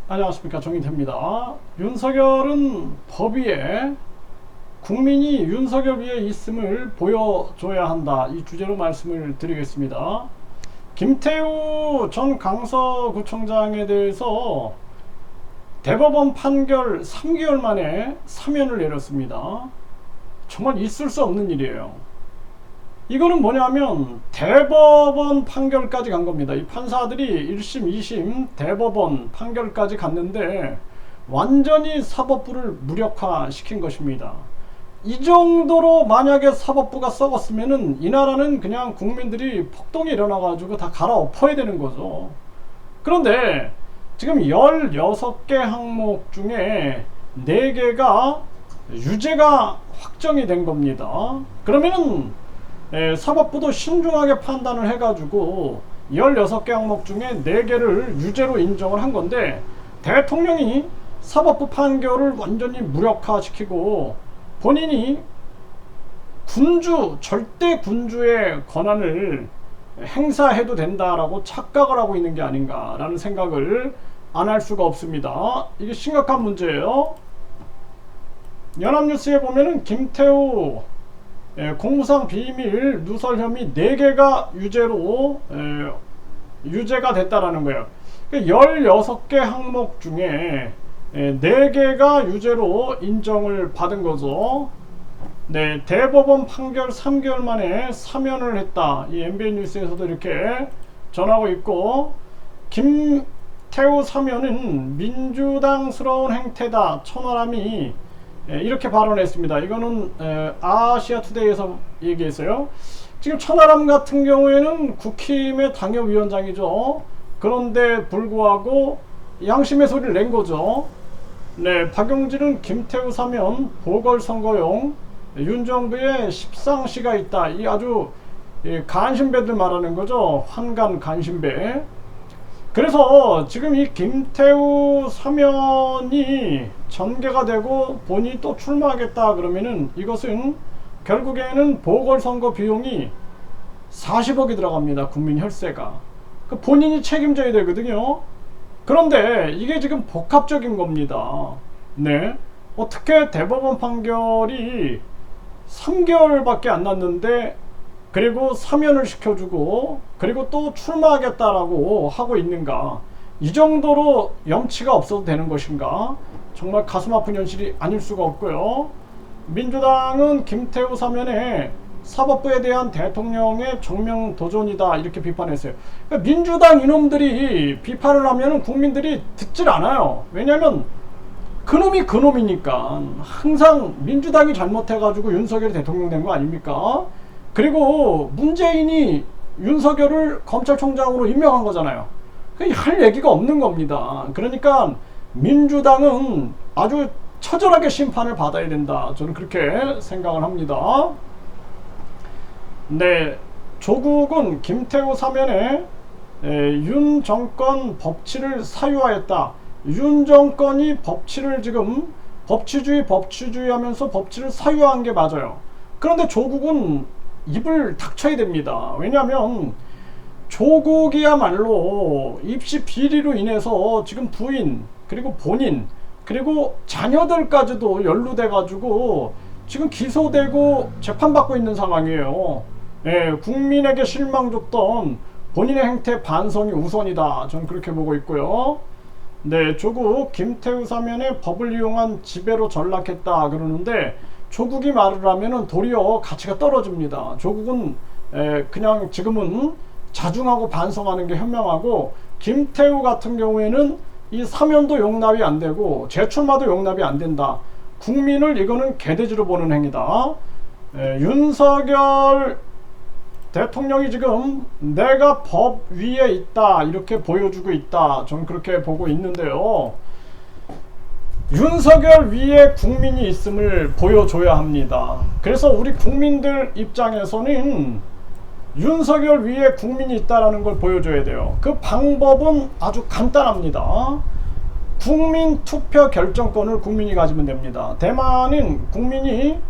안녕하십니까, 정의태입니다. 윤석열은 법 위에 국민이 윤석열 위에 있음을 보여줘야 한다, 이 주제로 말씀을 드리겠습니다. 김태우 전 강서구청장에 대해서 대법원 판결 3개월 만에 사면을 내렸습니다. 정말 있을 수 없는 일이에요. 이거는 뭐냐면 대법원 판결까지 간 겁니다. 이 판사들이 1심, 2심 대법원 판결까지 갔는데 완전히 사법부를 무력화시킨 것입니다. 이 정도로 만약에 사법부가 썩었으면은 이 나라는 그냥 국민들이 폭동이 일어나가지고 다 갈아엎어야 되는 거죠. 그런데 지금 16개 항목 중에 4개가 유죄가 확정이 된 겁니다. 그러면은 사법부도 신중하게 판단을 해가지고 16개 항목 중에 4개를 유죄로 인정을 한 건데, 대통령이 사법부 판결을 완전히 무력화시키고 본인이 군주, 절대 군주의 권한을 행사해도 된다라고 착각을 하고 있는 게 아닌가라는 생각을 안 할 수가 없습니다. 이게 심각한 문제예요. 연합뉴스에 보면은 김태우 공무상 비밀 누설 혐의 4개가 유죄가 됐다라는 거예요. 16개 항목 중에 4개가 유죄로 인정을 받은 거죠. 네, 대법원 판결 3개월 만에 사면을 했다. 이 MBN 뉴스에서도 이렇게 전하고 있고, 김태우 사면은 민주당스러운 행태다, 천하람이 이렇게 발언했습니다. 이거는 아시아투데이에서 얘기했어요. 지금 천하람 같은 경우에는 국힘의 당협위원장이죠. 그런데 불구하고 양심의 소리를 낸 거죠. 네, 박용진은 김태우 사면 보궐선거용 윤정부의 십상시가 있다. 이 아주 간신배들 말하는 거죠. 환간 간신배. 그래서 지금 이 김태우 사면이 전개가 되고 본인이 또 출마하겠다 그러면은 이것은 결국에는 보궐선거 비용이 40억이 들어갑니다. 국민 혈세가. 그 본인이 책임져야 되거든요. 그런데 이게 지금 복합적인 겁니다. 네, 어떻게 대법원 판결이 3개월밖에 안 났는데 그리고 사면을 시켜주고 그리고 또 출마하겠다라고 하고 있는가? 이 정도로 염치가 없어도 되는 것인가? 정말 가슴 아픈 현실이 아닐 수가 없고요. 민주당은 김태우 사면에 사법부에 대한 대통령의 정면 도전이다, 이렇게 비판했어요. 그러니까 민주당 이놈들이 비판을 하면 국민들이 듣질 않아요. 왜냐하면 그놈이 그놈이니까. 항상 민주당이 잘못해가지고 윤석열이 대통령 된 거 아닙니까? 그리고 문재인이 윤석열을 검찰총장으로 임명한 거잖아요. 할 얘기가 없는 겁니다. 그러니까 민주당은 아주 처절하게 심판을 받아야 된다, 저는 그렇게 생각을 합니다. 네, 조국은 김태우 사면에 윤 정권 법치를 사유화했다. 윤 정권이 법치를 지금 법치주의 하면서 법치를 사유화한 게 맞아요. 그런데 조국은 입을 닥쳐야 됩니다. 왜냐하면 조국이야말로 입시 비리로 인해서 지금 부인, 그리고 본인, 그리고 자녀들까지도 연루돼 가지고 지금 기소되고 재판받고 있는 상황이에요. 국민에게 실망 줬던 본인의 행태 반성이 우선이다, 저는 그렇게 보고 있고요. 네, 조국 김태우 사면에 법을 이용한 지배로 전락했다 그러는데, 조국이 말을 하면은 도리어 가치가 떨어집니다. 조국은 그냥 지금은 자중하고 반성하는 게 현명하고, 김태우 같은 경우에는 이 사면도 용납이 안 되고 재출마도 용납이 안 된다. 국민을 이거는 개돼지로 보는 행위다. 윤석열 대통령이 지금 내가 법 위에 있다, 이렇게 보여주고 있다, 저는 그렇게 보고 있는데요. 윤석열 위에 국민이 있음을 보여줘야 합니다. 그래서 우리 국민들 입장에서는 윤석열 위에 국민이 있다라는 걸 보여줘야 돼요. 그 방법은 아주 간단합니다. 국민 투표 결정권을 국민이 가지면 됩니다. 대만은 국민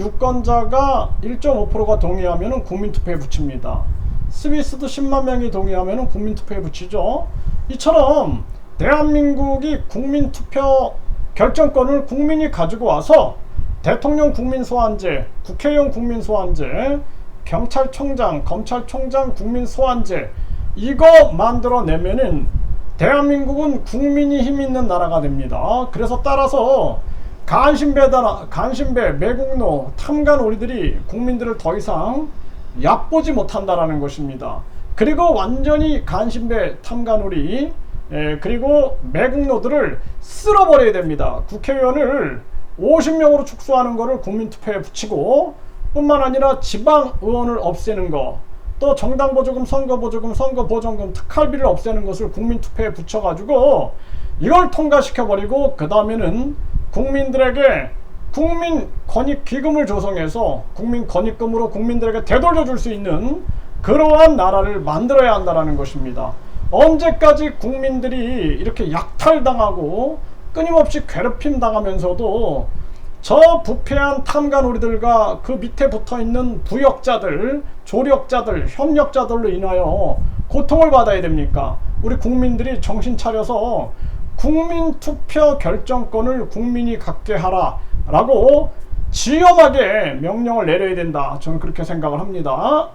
유권자가 1.5%가 동의하면 국민투표에 붙입니다. 스위스도 10만 명이 동의하면 국민투표에 붙이죠. 이처럼 대한민국이 국민투표 결정권을 국민이 가지고 와서 대통령 국민소환제, 국회의원 국민소환제, 경찰청장, 검찰총장 국민소환제 이거 만들어내면은 대한민국은 국민이 힘 있는 나라가 됩니다. 그래서 따라서 간신배, 매국노, 탐관오리들이 국민들을 더 이상 얕보지 못한다라는 것입니다. 그리고 완전히 간신배, 탐관오리 그리고 매국노들을 쓸어버려야 됩니다. 국회의원을 50명으로 축소하는 것을 국민투표에 붙이고 뿐만 아니라 지방의원을 없애는 거, 또 정당보조금, 선거보조금, 선거보전금, 특할비를 없애는 것을 국민투표에 붙여가지고 이걸 통과시켜버리고 그 다음에는 국민들에게 국민권익기금을 조성해서 국민권익금으로 국민들에게 되돌려줄 수 있는 그러한 나라를 만들어야 한다는 것입니다. 언제까지 국민들이 이렇게 약탈당하고 끊임없이 괴롭힘 당하면서도 저 부패한 탐관오리들과 그 밑에 붙어있는 부역자들, 조력자들, 협력자들로 인하여 고통을 받아야 됩니까? 우리 국민들이 정신 차려서 국민투표 결정권을 국민이 갖게 하라 라고 지엄하게 명령을 내려야 된다. 저는 그렇게 생각을 합니다.